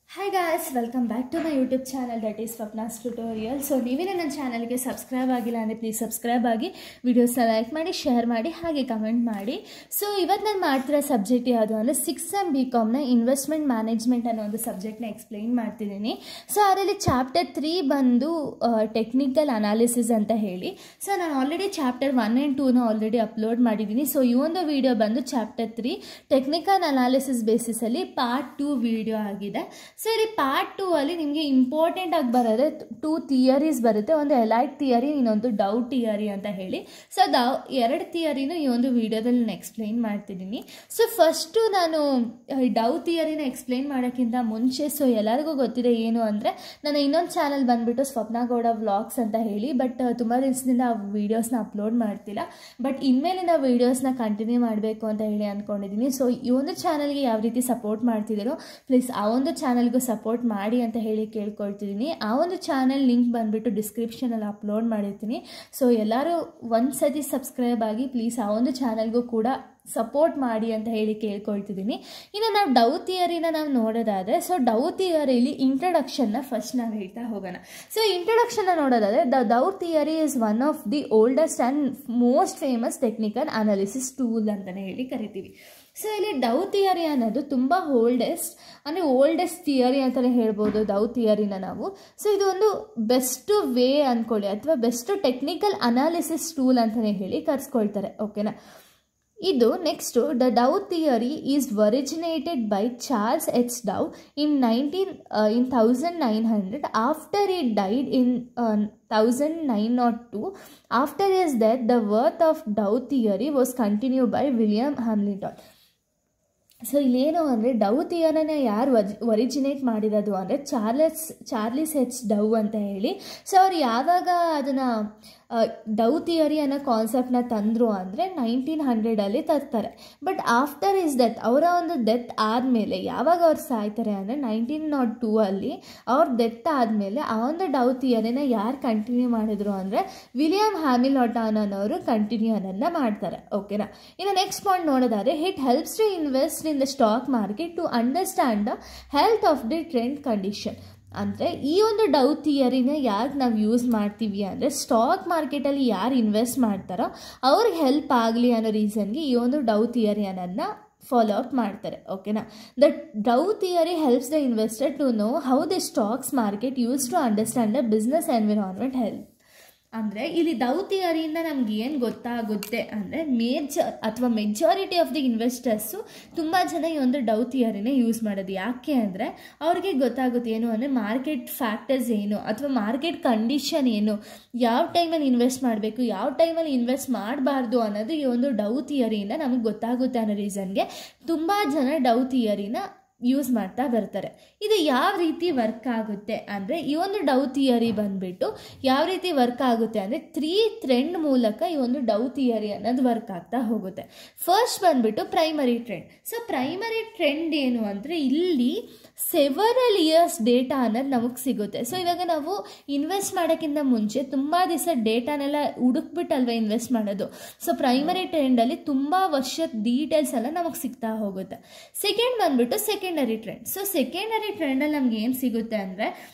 Hi guys, welcome back to my YouTube channel that is Swapna's Tutorial. So ನೀವೇನೇ ನನ್ನ ಚಾನಲ್ಗೆ subscribe ಆಗಿಲ್ಲ ಅಂದರೆ ಪ್ಲೀಸ್ ಸಬ್ಸ್ಕ್ರೈಬ್ ಆಗಿ ವಿಡಿಯೋಸ್ನ ಲೈಕ್ ಮಾಡಿ ಶೇರ್ ಮಾಡಿ ಹಾಗೆ ಕಮೆಂಟ್ ಮಾಡಿ. ಸೊ ಇವತ್ತು ನಾನು ಮಾಡ್ತಿರೋ ಸಬ್ಜೆಕ್ಟ್ ಯಾವುದು ಅಂದರೆ 6th SEM BComನ ಇನ್ವೆಸ್ಟ್ಮೆಂಟ್ ಮ್ಯಾನೇಜ್ಮೆಂಟ್ ಅನ್ನೋ ಒಂದು ಸಬ್ಜೆಕ್ಟ್ನ ಎಕ್ಸ್ಪ್ಲೈನ್ ಮಾಡ್ತಿದ್ದೀನಿ. ಸೊ ಅದರಲ್ಲಿ ಚಾಪ್ಟರ್ 3 ಬಂದು ಟೆಕ್ನಿಕಲ್ ಅನಾಲಿಸಿಸ್ ಅಂತ ಹೇಳಿ. ಸೊ ನಾನು ಆಲ್ರೆಡಿ ಚಾಪ್ಟರ್ 1 and 2ನ ಆಲ್ರೆಡಿ ಅಪ್ಲೋಡ್ ಮಾಡಿದ್ದೀನಿ. ಸೊ ಈ ಒಂದು ವಿಡಿಯೋ ಬಂದು ಚಾಪ್ಟರ್ 3 ಟೆಕ್ನಿಕಲ್ ಅನಾಲಿಸಿಸ್ ಬೇಸಿಸಲ್ಲಿ ಪಾರ್ಟ್ 2 ವಿಡಿಯೋ ಆಗಿದೆ. ಸೊ ಇಲ್ಲಿ ಪಾರ್ಟ್ 2 ಅಲ್ಲಿ ನಿಮಗೆ ಇಂಪಾರ್ಟೆಂಟ್ ಆಗಿ ಬರೋದೇ 2 ಥಿಯರೀಸ್ ಬರುತ್ತೆ. ಒಂದು ಎಲೈಟ್ ಥಿಯರಿ, ಇನ್ನೊಂದು ಡೌ ಥಿಯರಿ ಅಂತ ಹೇಳಿ. ಸೊ ಎರಡು ಥಿಯರಿನೂ ಈ ಒಂದು ವಿಡಿಯೋದಲ್ಲಿ ನಾನು ಎಕ್ಸ್ಪ್ಲೈನ್ ಮಾಡ್ತಿದ್ದೀನಿ. ಸೊ ಫಸ್ಟು ನಾನು ಡೌ ಥಿಯರಿನ ಎಕ್ಸ್ಪ್ಲೈನ್ ಮಾಡೋಕ್ಕಿಂತ ಮುಂಚೆ ಎಲ್ಲರಿಗೂ ಗೊತ್ತಿದೆ ಏನು ಅಂದರೆ, ನಾನು ಇನ್ನೊಂದು ಚಾನಲ್ ಬಂದುಬಿಟ್ಟು ಸ್ವಪ್ನ ಗೌಡ ವ್ಲಾಗ್ಸ್ ಅಂತ ಹೇಳಿ, ಬಟ್ ತುಂಬ ದಿವಸದಿಂದ ಆ ವೀಡಿಯೋಸ್ನ ಅಪ್ಲೋಡ್ ಮಾಡ್ತಿಲ್ಲ. ಬಟ್ ಇನ್ಮೇಲಿನ ವೀಡಿಯೋಸ್ನ ಕಂಟಿನ್ಯೂ ಮಾಡಬೇಕು ಅಂತ ಹೇಳಿ ಅಂದ್ಕೊಂಡಿದ್ದೀನಿ. ಸೊ ಈ ಒಂದು ಚಾನಲ್ಗೆ ಯಾವ ರೀತಿ ಸಪೋರ್ಟ್ ಮಾಡ್ತಿದ್ದೀರೋ ಪ್ಲೀಸ್ ಆ ಒಂದು ಚಾನಲ್ಗೂ ಸಪೋರ್ಟ್ ಮಾಡಿ ಅಂತ ಹೇಳಿ ಕೇಳ್ಕೊಳ್ತಿದ್ದೀನಿ. ಆ ಒಂದು ಚಾನಲ್ ಲಿಂಕ್ ಬಂದುಬಿಟ್ಟು ಡಿಸ್ಕ್ರಿಪ್ಷನಲ್ಲಿ ಅಪ್ಲೋಡ್ ಮಾಡಿರ್ತೀನಿ. ಸೊ ಎಲ್ಲರೂ ಒಂದು ಸತಿ ಸಬ್ಸ್ಕ್ರೈಬ್ ಆಗಿ ಪ್ಲೀಸ್ ಆ ಒಂದು ಚಾನಲ್ಗೂ ಕೂಡ ಸಪೋರ್ಟ್ ಮಾಡಿ ಅಂತ ಹೇಳಿ ಕೇಳ್ಕೊಳ್ತಿದ್ದೀನಿ. ಇನ್ನು ನಾವು ಡೌ ಥಿಯರಿನ ನಾವು ನೋಡೋದಾದರೆ, ಸೊ ಡೌ ಥಿಯರಿಲಿ ಇಂಟ್ರಡಕ್ಷನ್ನ ಫಸ್ಟ್ ನಾವು ಹೇಳ್ತಾ ಹೋಗೋಣ. ಸೊ ಇಂಟ್ರಡಕ್ಷನ್ನ ನೋಡೋದಾದರೆ, Dow theory is one of the oldest and most famous technical analysis tool ಅಂತಲೇ ಹೇಳಿ ಕರಿತೀವಿ. ಸೊ ಇಲ್ಲಿ ಡೌ ಥಿಯರಿ ಅನ್ನೋದು ತುಂಬ ಓಲ್ಡೆಸ್ಟ್ ಥಿಯರಿ ಅಂತಲೇ ಹೇಳ್ಬೋದು ಡೌ ಥಿಯರಿನ ನಾವು. ಸೊ ಇದು ಒಂದು ಬೆಸ್ಟ್ ವೇ ಅಂದ್ಕೊಳ್ಳಿ, ಅಥವಾ ಬೆಸ್ಟ್ ಟೆಕ್ನಿಕಲ್ ಅನಾಲಿಸಿಸ್ ಟೂಲ್ ಅಂತಲೇ ಹೇಳಿ ಕರೆಸ್ಕೊಳ್ತಾರೆ. ಓಕೆನಾ. ಇದು next the Dow theory is originated by Charles H Dow in 1900 after it died in 1902. After is that the worth of Dow theory was continue by William Hamilton. So ಇಲ್ಲೇನು ಅಂದರೆ ಡೌ ಥಿಯರಿನ ಯಾರು originate ಮಾಡಿರೋದು ಅಂದರೆ ಚಾರ್ಲಿಸ್ H ಡೌ ಅಂತ ಹೇಳಿ. So ಅವ್ರು ಯಾವಾಗ ಅದನ್ನು ಡೌ ಥಿಯರಿ ಅನ್ನೋ ಕಾನ್ಸೆಪ್ಟನ್ನ ತಂದರು ಅಂದರೆ 1900 ತರ್ತಾರೆ. ಬಟ್ ಆಫ್ಟರ್ ಇಸ್ ಡೆತ್, ಅವರ ಒಂದು ಡೆತ್ ಆದಮೇಲೆ, ಯಾವಾಗ ಅವ್ರು ಸಾಯ್ತಾರೆ ಅಂದರೆ 1902 ಅವ್ರ ಡೆತ್ ಆದಮೇಲೆ ಆ ಒಂದು ಡೌ ಥಿಯರಿನ ಯಾರು ಕಂಟಿನ್ಯೂ ಮಾಡಿದ್ರು ಅಂದರೆ ವಿಲಿಯಂ ಹ್ಯಾಮಿಲ್ಟನ್ ಅನ್ನೋರು ಕಂಟಿನ್ಯೂ ಅನ್ನೋದನ್ನ ಮಾಡ್ತಾರೆ. ಓಕೆನಾ. ಇನ್ನು ನೆಕ್ಸ್ಟ್ ಪಾಯಿಂಟ್ ನೋಡೋದಾದರೆ, it helps to invest in the stock market to understand the health of the trend condition. ಅಂದರೆ ಈ ಒಂದು ಡೌ ಥಿಯರಿನ ಯಾಕೆ ನಾವು ಯೂಸ್ ಮಾಡ್ತೀವಿ ಅಂದರೆ, ಸ್ಟಾಕ್ ಮಾರ್ಕೆಟಲ್ಲಿ ಯಾರು ಇನ್ವೆಸ್ಟ್ ಮಾಡ್ತಾರೋ ಅವ್ರಿಗೆ ಹೆಲ್ಪ್ ಆಗಲಿ ಅನ್ನೋ ರೀಸನ್ಗೆ ಈ ಒಂದು ಡೌ ಥಿಯರಿ ಅನ್ನೋದನ್ನ ಫಾಲೋ ಅಪ್ ಮಾಡ್ತಾರೆ. ಓಕೆನಾ. The Dow theory helps the investor to know how the stocks market use to understand the business environment help. ಅಂದರೆ ಇಲ್ಲಿ ಡೌ ಥಿಯರಿಯಿಂದ ನಮ್ಗೆ ಏನು ಗೊತ್ತಾಗುತ್ತೆ ಅಂದರೆ, ಮೆಜಾರಿಟಿ ಆಫ್ ದಿ ಇನ್ವೆಸ್ಟರ್ಸು ತುಂಬ ಜನ ಈ ಒಂದು ಡೌ ಥಿಯರಿನೇ ಯೂಸ್ ಮಾಡೋದು. ಯಾಕೆ ಅಂದರೆ ಅವ್ರಿಗೆ ಗೊತ್ತಾಗುತ್ತೆ ಏನು ಅಂದರೆ ಮಾರ್ಕೆಟ್ ಫ್ಯಾಕ್ಟರ್ಸ್ ಏನು, ಅಥವಾ ಮಾರ್ಕೆಟ್ ಕಂಡೀಷನ್ ಏನು, ಯಾವ ಟೈಮಲ್ಲಿ ಇನ್ವೆಸ್ಟ್ ಮಾಡಬೇಕು, ಯಾವ ಟೈಮಲ್ಲಿ ಇನ್ವೆಸ್ಟ್ ಮಾಡಬಾರ್ದು ಅನ್ನೋದು ಈ ಒಂದು ಡೌ ಥಿಯರಿಯಿಂದ ನಮಗೆ ಗೊತ್ತಾಗುತ್ತೆ ಅನ್ನೋ ರೀಸನ್ಗೆ ತುಂಬ ಜನ ಡೌ ಥಿಯರಿನ ಯೂಸ್ ಮಾಡ್ತಾ ಬರ್ತಾರೆ. ಇದು ಯಾವ ರೀತಿ ವರ್ಕ್ ಆಗುತ್ತೆ ಅಂದರೆ, ಈ ಒಂದು ಡೌ ಥಿಯರಿ ಬಂದುಬಿಟ್ಟು ಯಾವ ರೀತಿ ವರ್ಕ್ ಆಗುತ್ತೆ ಅಂದರೆ 3 ಟ್ರೆಂಡ್ ಮೂಲಕ ಈ ಒಂದು ಡೌ ಥಿಯರಿ ಅನ್ನೋದು ವರ್ಕ್ ಆಗ್ತಾ ಹೋಗುತ್ತೆ. ಫಸ್ಟ್ ಬಂದುಬಿಟ್ಟು primary trend. So primary trend ಏನು ಅಂದರೆ, ಇಲ್ಲಿ ಸೆವರಲ್ ಇಯರ್ಸ್ ಡೇಟಾ ಅನ್ನೋದು ನಮಗೆ ಸಿಗುತ್ತೆ. ಸೊ ಇವಾಗ ನಾವು ಇನ್ವೆಸ್ಟ್ ಮಾಡೋಕ್ಕಿಂತ ಮುಂಚೆ ತುಂಬ ದಿವಸ ಡೇಟಾನೆಲ್ಲ ಹುಡುಕ್ಬಿಟ್ಟಲ್ವ ಇನ್ವೆಸ್ಟ್ ಮಾಡೋದು. ಸೊ ಪ್ರೈಮರಿ ಟ್ರೆಂಡಲ್ಲಿ ತುಂಬ ವರ್ಷದ ಡೀಟೇಲ್ಸ್ ಎಲ್ಲ ನಮಗೆ ಸಿಗ್ತಾ ಹೋಗುತ್ತೆ. ಸೆಕೆಂಡ್ ಬಂದುಬಿಟ್ಟು ಸೆಕೆಂಡರಿ ಟ್ರೆಂಡ್. ಸೊ ಸೆಕೆಂಡರಿ ಟ್ರೆಂಡಲ್ಲಿ ನಮ್ಗೆ ಏನು ಸಿಗುತ್ತೆ ಅಂದರೆ,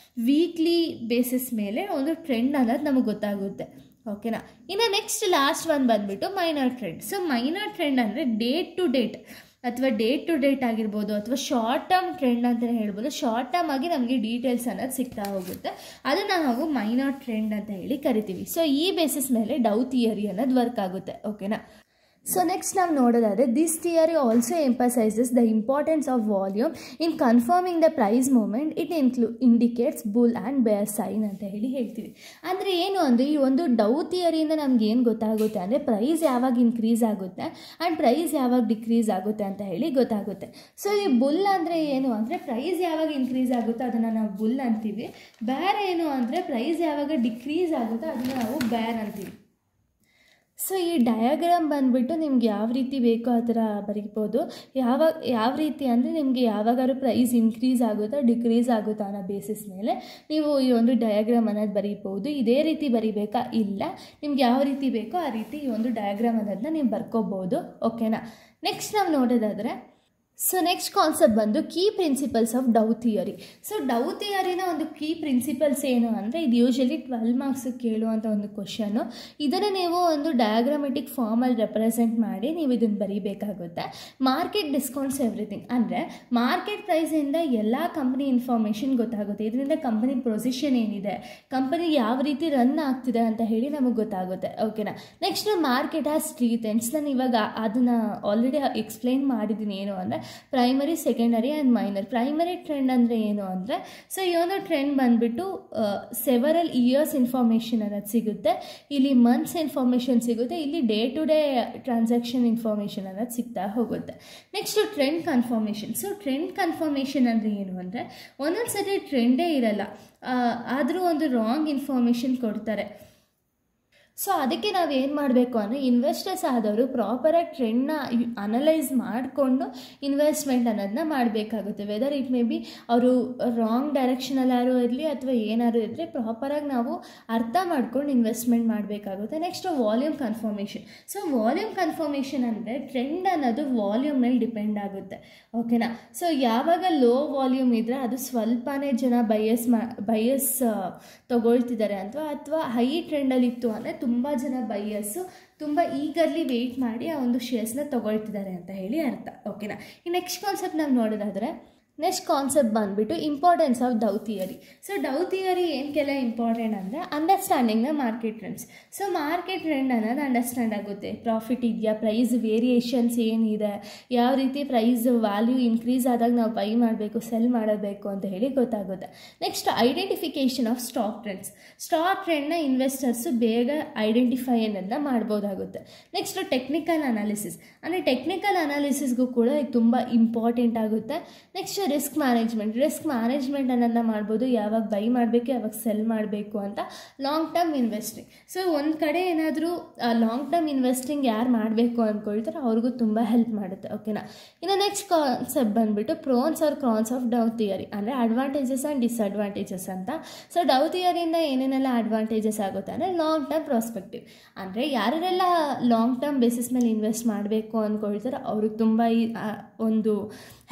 ವೀಕ್ಲಿ ಬೇಸಿಸ್ ಮೇಲೆ ಒಂದು ಟ್ರೆಂಡ್ ಅನ್ನೋದು ನಮಗೆ ಗೊತ್ತಾಗುತ್ತೆ. ಓಕೆನಾ. ಇನ್ನು ನೆಕ್ಸ್ಟ್ ಲಾಸ್ಟ್ ಒಂದು ಬಂದುಬಿಟ್ಟು minor trend. So minor trend ಅಂದರೆ ಡೇಟ್ ಟು ಡೇಟ್ ಆಗಿರ್ಬೋದು, ಅಥವಾ ಶಾರ್ಟ್ ಟರ್ಮ್ ಟ್ರೆಂಡ್ ಅಂತಲೇ ಹೇಳ್ಬೋದು. ಶಾರ್ಟ್ ಟರ್ಮ್ ಆಗಿ ನಮಗೆ ಡೀಟೇಲ್ಸ್ ಅನ್ನೋದು ಸಿಗ್ತಾ ಹೋಗುತ್ತೆ, ಅದನ್ನು ನಾವು ಮೈನರ್ ಟ್ರೆಂಡ್ ಅಂತ ಹೇಳಿ ಕರಿತೀವಿ. ಸೊ ಈ ಬೇಸಿಸ್ ಮೇಲೆ ಡೌ ಥಿಯರಿ ಅನ್ನೋದು ವರ್ಕ್ ಆಗುತ್ತೆ. ಓಕೆನಾ. ಸೊ ನೆಕ್ಸ್ಟ್ ನಾವು ನೋಡೋದಾದರೆ, this theory also emphasises the importance of volume in confirming the price movement. It indicates bull and bear sign ಅಂತ ಹೇಳಿ ಹೇಳ್ತೀವಿ. ಅಂದರೆ ಏನು ಅಂದರೆ, ಈ ಒಂದು ಡೌ ಥಿಯರಿಯಿಂದ ನಮ್ಗೆ ಏನು ಗೊತ್ತಾಗುತ್ತೆ ಅಂದರೆ, ಪ್ರೈಸ್ ಯಾವಾಗ ಇನ್ಕ್ರೀಸ್ ಆಗುತ್ತೆ ಆ್ಯಂಡ್ ಪ್ರೈಸ್ ಯಾವಾಗ ಡಿಕ್ರೀಸ್ ಆಗುತ್ತೆ ಅಂತ ಹೇಳಿ ಗೊತ್ತಾಗುತ್ತೆ. ಸೊ ಈ ಬುಲ್ ಅಂದರೆ ಏನು ಅಂದರೆ, ಪ್ರೈಸ್ ಯಾವಾಗ ಇನ್ಕ್ರೀಸ್ ಆಗುತ್ತೋ ಅದನ್ನು ನಾವು ಬುಲ್ ಅಂತೀವಿ. ಬೇರ್ ಏನು ಅಂದರೆ, ಪ್ರೈಸ್ ಯಾವಾಗ ಡಿಕ್ರೀಸ್ ಆಗುತ್ತೋ ಅದನ್ನು ನಾವು ಬೇರ್ ಅಂತೀವಿ. ಸೊ ಈ ಡಯಾಗ್ರಾಮ್ ಬಂದುಬಿಟ್ಟು ನಿಮ್ಗೆ ಯಾವ ರೀತಿ ಬೇಕೋ ಆ ಥರ ಬರೀಬೋದು. ಯಾವ ರೀತಿ ಅಂದರೆ, ನಿಮಗೆ ಯಾವಾಗಾದ್ರೂ ಪ್ರೈಸ್ ಇನ್ಕ್ರೀಸ್ ಆಗುತ್ತಾ ಡಿಕ್ರೀಸ್ ಆಗುತ್ತಾ ಅನ್ನೋ ಬೇಸಿಸ್ ಮೇಲೆ ನೀವು ಈ ಒಂದು ಡಯಾಗ್ರಾಮ್ ಅನ್ನೋದು ಬರೀಬೋದು. ಇದೇ ರೀತಿ ಬರೀಬೇಕಾ? ಇಲ್ಲ, ನಿಮ್ಗೆ ಯಾವ ರೀತಿ ಬೇಕೋ ಆ ರೀತಿ ಈ ಒಂದು ಡಯಾಗ್ರಾಮ್ ಅನ್ನೋದನ್ನ ನೀವು ಬರ್ಕೋಬೋದು. ಓಕೆನಾ. ನೆಕ್ಸ್ಟ್ ನಾವು ನೋಡೋದಾದರೆ, ಸೊ ನೆಕ್ಸ್ಟ್ ಕಾನ್ಸೆಪ್ಟ್ ಬಂದು key principles of Dow theory. So Dow ಥಿಯರಿನ ಒಂದು ಕೀ ಪ್ರಿನ್ಸಿಪಲ್ಸ್ ಏನು ಅಂದರೆ, ಇದು ಯೂಶಲಿ 12 ಮಾರ್ಕ್ಸಿಗೆ ಕೇಳುವಂಥ ಒಂದು ಕ್ವಶನ್ನು. ಇದನ್ನು ನೀವು ಒಂದು ಡಯಾಗ್ರಾಮೆಟಿಕ್ ಫಾರ್ಮಲ್ಲಿ ರೆಪ್ರೆಸೆಂಟ್ ಮಾಡಿ ನೀವು ಇದನ್ನು ಬರೀಬೇಕಾಗುತ್ತೆ. ಮಾರ್ಕೆಟ್ ಡಿಸ್ಕೌಂಟ್ಸ್ ಎವ್ರಿಥಿಂಗ್ ಅಂದರೆ ಮಾರ್ಕೆಟ್ ಪ್ರೈಸಿಂದ ಎಲ್ಲ ಕಂಪ್ನಿ ಇನ್ಫಾರ್ಮೇಷನ್ ಗೊತ್ತಾಗುತ್ತೆ. ಇದರಿಂದ ಕಂಪನಿ ಪೊಸಿಷನ್ ಏನಿದೆ, ಕಂಪನಿ ಯಾವ ರೀತಿ ರನ್ ಆಗ್ತಿದೆ ಅಂತ ಹೇಳಿ ನಮಗೆ ಗೊತ್ತಾಗುತ್ತೆ. ಓಕೆನಾ. Next market has 3 trends. ನಾನು ಇವಾಗ ಅದನ್ನು ಆಲ್ರೆಡಿ ಎಕ್ಸ್ಪ್ಲೈನ್ ಮಾಡಿದ್ದೀನಿ. ಏನು ಅಂದರೆ primary, secondary and minor. Primary trend ಅಂದರೆ ಏನು ಅಂದರೆ, ಸೊ ಈ ಒಂದು ಟ್ರೆಂಡ್ ಬಂದುಬಿಟ್ಟು ಸೆವರಲ್ ಇಯರ್ಸ್ ಇನ್ಫಾರ್ಮೇಷನ್ ಅನ್ನೋದು ಸಿಗುತ್ತೆ, ಇಲ್ಲಿ ಮಂತ್ಸ್ ಇನ್ಫಾರ್ಮೇಷನ್ ಸಿಗುತ್ತೆ, ಇಲ್ಲಿ day to day transaction information ಅನ್ನೋದು ಸಿಗ್ತಾ ಹೋಗುತ್ತೆ. Next trend confirmation. So trend confirmation ಅಂದರೆ ಏನು ಅಂದರೆ, ಒಂದೊಂದು ಸರಿ ಟ್ರೆಂಡೇ ಇರಲ್ಲ, ಆದರೂ ಒಂದು ರಾಂಗ್ ಇನ್ಫಾರ್ಮೇಷನ್ ಕೊಡ್ತಾರೆ. ಸೊ ಅದಕ್ಕೆ ನಾವು ಏನು ಮಾಡಬೇಕು ಅಂದರೆ, ಇನ್ವೆಸ್ಟರ್ಸ್ ಆದವರು ಪ್ರಾಪರಾಗಿ ಟ್ರೆಂಡ್ನ ಅನಲೈಸ್ ಮಾಡಿಕೊಂಡು ಇನ್ವೆಸ್ಟ್ಮೆಂಟ್ ಅನ್ನೋದನ್ನ ಮಾಡಬೇಕಾಗುತ್ತೆ. ವೆದರ್ ಇಟ್ ಮೇ ಬಿ ಅವರು ರಾಂಗ್ ಡೈರೆಕ್ಷನಲ್ಲಾರು ಇರಲಿ ಅಥವಾ ಏನಾದ್ರು ಇದ್ದರೆ ಪ್ರಾಪರಾಗಿ ನಾವು ಅರ್ಥ ಮಾಡ್ಕೊಂಡು ಇನ್ವೆಸ್ಟ್ಮೆಂಟ್ ಮಾಡಬೇಕಾಗುತ್ತೆ. Next volume confirmation. So volume confirmation ಅಂದರೆ ಟ್ರೆಂಡ್ ಅನ್ನೋದು ವಾಲ್ಯೂಮ್ ಮೇಲೆ ಡಿಪೆಂಡ್ ಆಗುತ್ತೆ. ಓಕೆನಾ. ಸೊ ಯಾವಾಗ ಲೋ ವಾಲ್ಯೂಮ್ ಇದ್ದರೆ ಅದು ಸ್ವಲ್ಪನೇ ಜನ ಬೈಯಸ್ ತೊಗೊಳ್ತಿದ್ದಾರೆ ಅಥವಾ ಹೈ ಟ್ರೆಂಡಲ್ಲಿತ್ತು ಅಂದರೆ ತುಂಬ ಜನ ಬೈಯರ್ಸು ತುಂಬ ಈಗರ್ಲಿ ವೆಯ್ಟ್ ಮಾಡಿ ಆ ಒಂದು ಶೇರ್ಸ್ನ ತೊಗೊಳ್ತಿದ್ದಾರೆ ಅಂತ ಹೇಳಿ ಅರ್ಥ. ಓಕೆನಾ. ಈ ನೆಕ್ಸ್ಟ್ ಕಾನ್ಸೆಪ್ಟ್ ನಾವು ನೋಡೋದಾದರೆ, ನೆಕ್ಸ್ಟ್ ಕಾನ್ಸೆಪ್ಟ್ ಬಂದುಬಿಟ್ಟು importance of Dow theory. So Dow theory ಏನಕ್ಕೆಲ್ಲ ಇಂಪಾರ್ಟೆಂಟ್ ಅಂದರೆ, understanding the market trends. So market trend ಅನ್ನೋದು ಅಂಡರ್ಸ್ಟ್ಯಾಂಡ್ ಆಗುತ್ತೆ. ಪ್ರಾಫಿಟ್ ಇದೆಯಾ, ಪ್ರೈಸ್ ವೇರಿಯೇಷನ್ಸ್ ಏನಿದೆ, ಯಾವ ರೀತಿ ಪ್ರೈಸ್ ವ್ಯಾಲ್ಯೂ ಇನ್ಕ್ರೀಸ್ ಆದಾಗ ನಾವು ಬೈ ಮಾಡಬೇಕು, ಸೆಲ್ ಮಾಡಬೇಕು ಅಂತ ಹೇಳಿ ಗೊತ್ತಾಗುತ್ತೆ. Next identification of stock trends. Stock ಟ್ರೆಂಡ್ನ ಇನ್ವೆಸ್ಟರ್ಸು ಬೇಗ ಐಡೆಂಟಿಫೈ ಅನ್ನೋದನ್ನ ಮಾಡ್ಬೋದಾಗುತ್ತೆ. Next technical analysis. ಅಂದರೆ ಟೆಕ್ನಿಕಲ್ ಅನಾಲಿಸಿಸ್ಗೂ ಕೂಡ ಇದು ತುಂಬ ಇಂಪಾರ್ಟೆಂಟ್ ಆಗುತ್ತೆ. ನೆಕ್ಸ್ಟ್ ರಿಸ್ಕ್ ಮ್ಯಾನೇಜ್ಮೆಂಟ್ ಅನ್ನೋದನ್ನ ಮಾಡ್ಬೋದು, ಯಾವಾಗ ಬೈ ಮಾಡಬೇಕು, ಯಾವಾಗ ಸೆಲ್ ಮಾಡಬೇಕು ಅಂತ. Long term investing. ಸೊ ಒಂದು ಕಡೆ ಏನಾದರೂ ಲಾಂಗ್ ಟರ್ಮ್ ಇನ್ವೆಸ್ಟಿಂಗ್ ಯಾರು ಮಾಡಬೇಕು ಅಂದ್ಕೊಳ್ತಾರೆ ಅವ್ರಿಗೂ ತುಂಬ ಹೆಲ್ಪ್ ಮಾಡುತ್ತೆ. ಓಕೆನಾ. ಇನ್ನು ನೆಕ್ಸ್ಟ್ ಕಾನ್ಸೆಪ್ಟ್ ಬಂದುಬಿಟ್ಟು pros or cons of Dow theory, ಅಂದರೆ ಅಡ್ವಾಂಟೇಜಸ್ ಆ್ಯಂಡ್ ಡಿಸ್ಅಡ್ವಾಂಟೇಜಸ್ ಅಂತ. ಸೊ ಡೌ ಥಿಯರಿಯಿಂದ ಏನೇನೆಲ್ಲ ಅಡ್ವಾಂಟೇಜಸ್ ಆಗುತ್ತೆ ಅಂದರೆ, ಲಾಂಗ್ ಟರ್ಮ್ ಪ್ರಾಸ್ಪೆಕ್ಟಿವ್. ಅಂದರೆ ಯಾರೆಲ್ಲ ಲಾಂಗ್ ಟರ್ಮ್ ಬೇಸಿಸ್ ಮೇಲೆ ಇನ್ವೆಸ್ಟ್ ಮಾಡಬೇಕು ಅಂದ್ಕೊಳ್ತಾರೆ ಅವ್ರಿಗೆ ತುಂಬ ಒಂದು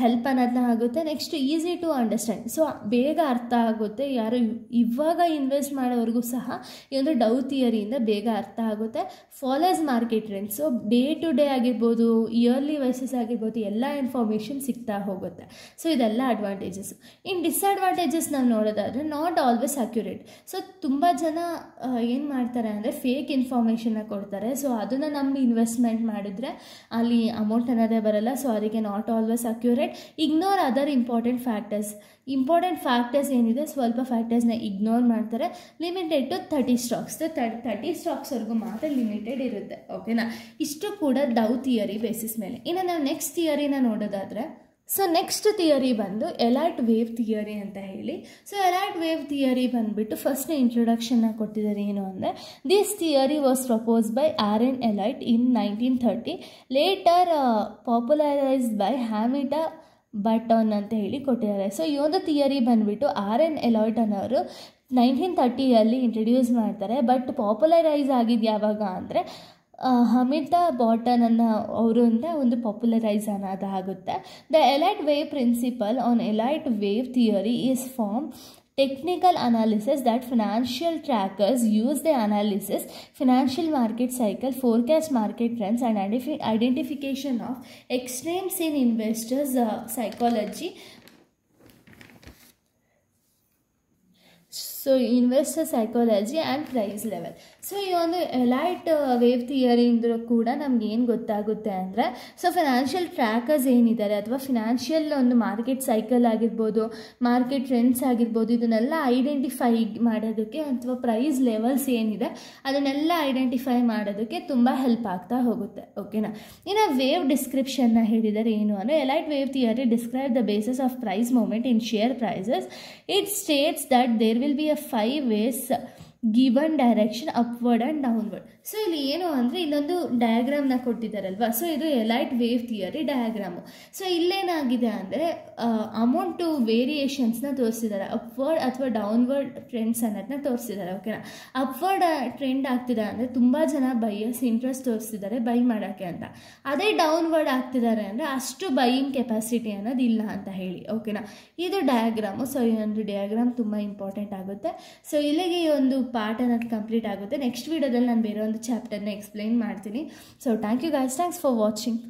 ಹೆಲ್ಪ್ ಅನ್ನೋದನ್ನ ಆಗುತ್ತೆ. Next easy to understand. So ಬೇಗ ಅರ್ಥ ಆಗುತ್ತೆ. ಯಾರು ಇವಾಗ ಇನ್ವೆಸ್ಟ್ ಮಾಡೋವ್ರಿಗೂ ಸಹ ಈ ಒಂದು ಡೌ ಥಿಯರಿಯಿಂದ ಬೇಗ ಅರ್ಥ ಆಗುತ್ತೆ. Follows market trends. So day to day ಆಗಿರ್ಬೋದು, ಇಯರ್ಲಿ ವೈಸಸ್ ಆಗಿರ್ಬೋದು, ಎಲ್ಲ ಇನ್ಫಾರ್ಮೇಷನ್ ಸಿಗ್ತಾ ಹೋಗುತ್ತೆ. ಸೊ ಇದೆಲ್ಲ ಅಡ್ವಾಂಟೇಜಸ್. ಇನ್ನು ಡಿಸ್ಅಡ್ವಾಂಟೇಜಸ್ ನಾವು ನೋಡೋದಾದರೆ, ನಾಟ್ ಆಲ್ವೇಸ್ ಅಕ್ಯುರೇಟ್. ಸೊ ತುಂಬ ಜನ ಏನು ಮಾಡ್ತಾರೆ ಅಂದರೆ ಫೇಕ್ ಇನ್ಫಾರ್ಮೇಷನ್ನ ಕೊಡ್ತಾರೆ. ಸೊ ಅದನ್ನು ನಂಬಿ ಇನ್ವೆಸ್ಟ್ಮೆಂಟ್ ಮಾಡಿದರೆ ಅಲ್ಲಿ ಅಮೌಂಟ್ ಅನ್ನೋದೇ ಬರಲ್ಲ. ಸೊ ಅದಕ್ಕೆ not always accurate. Ignore other important factors ಏನಿದೆ, ಸ್ವಲ್ಪ ಫ್ಯಾಕ್ಟರ್ಸ್ನ ಇಗ್ನೋರ್ ಮಾಡ್ತಾರೆ. Limited to 30 stocks. 30 ಸ್ಟಾಕ್ಸ್ವರೆಗೂ ಮಾತ್ರ ಲಿಮಿಟೆಡ್ ಇರುತ್ತೆ. ಓಕೆನಾ. ಇಷ್ಟು ಕೂಡ ಡೌ ಥಿಯರಿ ಬೇಸಿಸ್ ಮೇಲೆ. ಇನ್ನು ನಾವು ನೆಕ್ಸ್ಟ್ ಥಿಯರಿನ ನೋಡೋದಾದರೆ, ಸೊ ನೆಕ್ಸ್ಟ್ ಥಿಯರಿ ಬಂದು ಎಲೈಟ್ ವೇವ್ ಥಿಯರಿ ಅಂತ ಹೇಳಿ. ಸೊ ಎಲೈಟ್ ವೇವ್ ಥಿಯರಿ ಬಂದುಬಿಟ್ಟು ಫಸ್ಟ್ ಇಂಟ್ರೊಡಕ್ಷನ್ನ ಕೊಟ್ಟಿದ್ದಾರೆ. ಏನು ಅಂದರೆ, this theory was propose by R N. Elliott in 1930, later popularised by Hamilton Bolton ಅಂತ ಹೇಳಿ ಕೊಟ್ಟಿದ್ದಾರೆ. ಸೊ ಈ ಒಂದು ಥಿಯರಿ ಬಂದುಬಿಟ್ಟು ಆರ್.ಎನ್. ಎಲೈಟ್ ಅನ್ನೋರು 1930ಯಲ್ಲಿ ಇಂಟ್ರಡ್ಯೂಸ್ ಮಾಡ್ತಾರೆ. ಬಟ್ ಪಾಪ್ಯುಲರೈಸ್ ಆಗಿದ್ದು ಯಾವಾಗ ಅಂದರೆ ಹಮಿಟಾ ಬಾಟನ್ ಅನ್ನೋ ಅವರಿಂದ ಒಂದು ಪಾಪ್ಯುಲರೈಸ್ ಅನ್ನೋದಾಗುತ್ತೆ. The Elliott wave principle on Elliott wave theory is form technical analysis that financial trackers use. The analysis financial market cycle, forecast market trends, and identification of extremes in investors psychology. So investor psychology and price level. So ಈ ಒಂದು elite wave ಥಿಯರಿಯಿಂದ ಕೂಡ ನಮ್ಗೆ ಏನು ಗೊತ್ತಾಗುತ್ತೆ ಅಂದರೆ, so financial trackers ಏನಿದ್ದಾರೆ ಅಥವಾ financial ಒಂದು ಮಾರ್ಕೆಟ್ ಸೈಕಲ್ ಆಗಿರ್ಬೋದು, ಮಾರ್ಕೆಟ್ ಟ್ರೆಂಡ್ಸ್ ಆಗಿರ್ಬೋದು, ಇದನ್ನೆಲ್ಲ ಐಡೆಂಟಿಫೈ ಮಾಡೋದಕ್ಕೆ ಅಥವಾ ಪ್ರೈಸ್ ಲೆವೆಲ್ಸ್ ಏನಿದೆ ಅದನ್ನೆಲ್ಲ ಐಡೆಂಟಿಫೈ ಮಾಡೋದಕ್ಕೆ ತುಂಬ ಹೆಲ್ಪ್ ಆಗ್ತಾ ಹೋಗುತ್ತೆ. ಓಕೆನಾ. ಇನ್ನು ವೇವ್ ಡಿಸ್ಕ್ರಿಪ್ಷನ್ನ ಹೇಳಿದರೆ ಏನು ಅಂದರೆ, Elliott wave theory describe the basis of price movement in share prices. It states that there will be 5 ways given direction upward and downward. So ಇಲ್ಲಿ ಏನು ಅಂದರೆ ಇಲ್ಲೊಂದು ಡಯಾಗ್ರಾಮ್ನ ಕೊಟ್ಟಿದ್ದಾರಲ್ವ, ಸೊ ಇದು Elliott wave theory diagram. So ಇಲ್ಲೇನಾಗಿದೆ ಅಂದರೆ amount ವೇರಿಯೇಷನ್ಸ್ನ ತೋರಿಸಿದ್ದಾರೆ, ಅಪ್ವರ್ಡ್ ಅಥವಾ ಡೌನ್ವರ್ಡ್ ಟ್ರೆಂಡ್ಸ್ ಅನ್ನೋದನ್ನ ತೋರಿಸಿದ್ದಾರೆ. ಓಕೆನಾ, ಅಪ್ವರ್ಡ್ ಟ್ರೆಂಡ್ ಆಗ್ತಿದೆ ಅಂದರೆ ತುಂಬ ಜನ ಬೈಯರ್ಸ್ ಇಂಟ್ರೆಸ್ಟ್ ತೋರಿಸ್ತಿದ್ದಾರೆ ಬೈ ಮಾಡೋಕ್ಕೆ ಅಂತ. ಅದೇ ಡೌನ್ವರ್ಡ್ ಆಗ್ತಿದ್ದಾರೆ ಅಂದರೆ ಅಷ್ಟು ಬೈಯಿಂಗ್ ಕೆಪಾಸಿಟಿ ಅನ್ನೋದು ಇಲ್ಲ ಅಂತ ಹೇಳಿ. ಓಕೆನಾ, ಇದು ಡಯಾಗ್ರಾಮು. ಸೊ ಈ ಒಂದು ಡಯಾಗ್ರಾಮ್ ತುಂಬ ಇಂಪಾರ್ಟೆಂಟ್ ಆಗುತ್ತೆ. ಸೊ ಇಲ್ಲಿಗೆ ಈ ಒಂದು ಪಾರ್ಟ್ ಅನ್ನೋದು ಕಂಪ್ಲೀಟ್ ಆಗುತ್ತೆ. ನೆಕ್ಸ್ಟ್ ವೀಡಿಯೋದಲ್ಲಿ ನಾನು ಬೇರೆ ಒಂದು ಚಾಪ್ಟರ್ನ ಎಕ್ಸ್ಪ್ಲೈನ್ ಮಾಡ್ತೀನಿ. So thank you guys, thanks for watching.